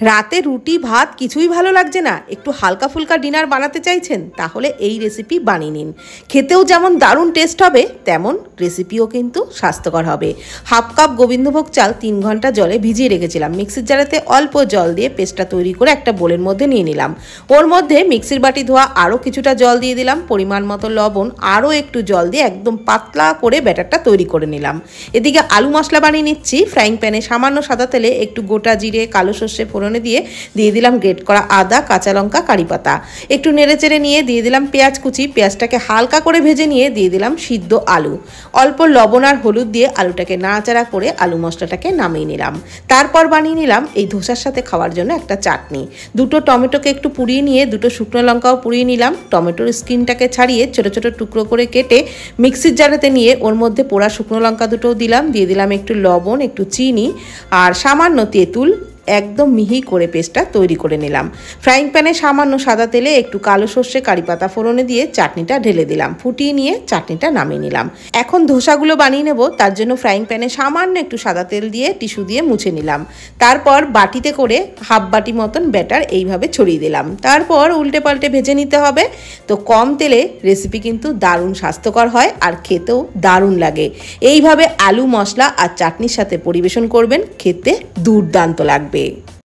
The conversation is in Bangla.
রাতে রুটি ভাত কিছুই ভালো লাগছে না, একটু হালকা ফুলকা ডিনার বানাতে চাইছেন, তাহলে এই রেসিপি বানিয়ে নিন। খেতেও যেমন দারুণ টেস্ট হবে, তেমন রেসিপিও কিন্তু স্বাস্থ্যকর হবে। হাফ কাপ গোবিন্দভোগ চাল 3 ঘন্টা জলে ভিজিয়ে রেখেছিলাম। মিক্সির জারেতে অল্প জল দিয়ে পেস্টটা তৈরি করে একটা বোলের মধ্যে নিয়ে নিলাম। ওর মধ্যে মিক্সির বাটি ধোয়া আরও কিছুটা জল দিয়ে দিলাম, পরিমাণ মতো লবণ, আরও একটু জল দিয়ে একদম পাতলা করে ব্যাটারটা তৈরি করে নিলাম। এদিকে আলু মশলা বানিয়ে নিচ্ছি। ফ্রাইং প্যানে সামান্য সাদা তেলে একটু গোটা জিরে, কালো সর্ষে ফোড়নে দিয়ে দিলাম গ্রেট করা আদা, কাঁচা লঙ্কা, কারি পাতা। একটু নেড়েচেড়ে নিয়ে দিয়ে দিলাম পেঁয়াজ কুচি। পেঁয়াজটাকে হালকা করে ভেজে নিয়ে দিয়ে দিলাম সিদ্ধ আলু। অল্প লবণ আর হলুদ দিয়ে আলুটাকে নাড়াচাড়া করে আলু মশলাটাকে নামিয়ে নিলাম। তারপর বানিয়ে নিলাম এই ধোসার সাথে খাওয়ার জন্য একটা চাটনি। 2টো টমেটোকে একটু পুড়িয়ে নিয়ে 2টো শুকনো লঙ্কাও পুড়িয়ে নিলাম। টমেটোর স্কিনটাকে ছাড়িয়ে ছোট ছোট টুকরো করে কেটে মিক্সির জারেতে নিয়ে ওর মধ্যে পোড়া শুকনো লঙ্কা 2টোও দিলাম। দিয়ে দিলাম একটু লবণ, একটু চিনি আর সামান্য তেঁতুল। একদম মিহি করে পেস্টটা তৈরি করে নিলাম। ফ্রাইং প্যানে সামান্য সাদা তেলে একটু কালো সর্ষে, কারি পাতা ফোড়নে দিয়ে চাটনিটা ঢেলে দিলাম। ফুটিয়ে নিয়ে চাটনিটা নামিয়ে নিলাম। এখন ধোসাগুলো বানিয়ে নেব। তার জন্য ফ্রাইং প্যানে সামান্য একটু সাদা তেল দিয়ে টিস্যু দিয়ে মুছে নিলাম। তারপর বাটিতে করে হাফ বাটি মতন ব্যাটার এইভাবে ছড়িয়ে দিলাম। তারপর উল্টে পাল্টে ভেজে নিতে হবে। তো কম তেলে রেসিপি কিন্তু দারুণ স্বাস্থ্যকর হয় আর খেতেও দারুণ লাগে। এইভাবে আলু মশলা আর চাটনির সাথে পরিবেশন করবেন, খেতে দুর্দান্ত লাগবে।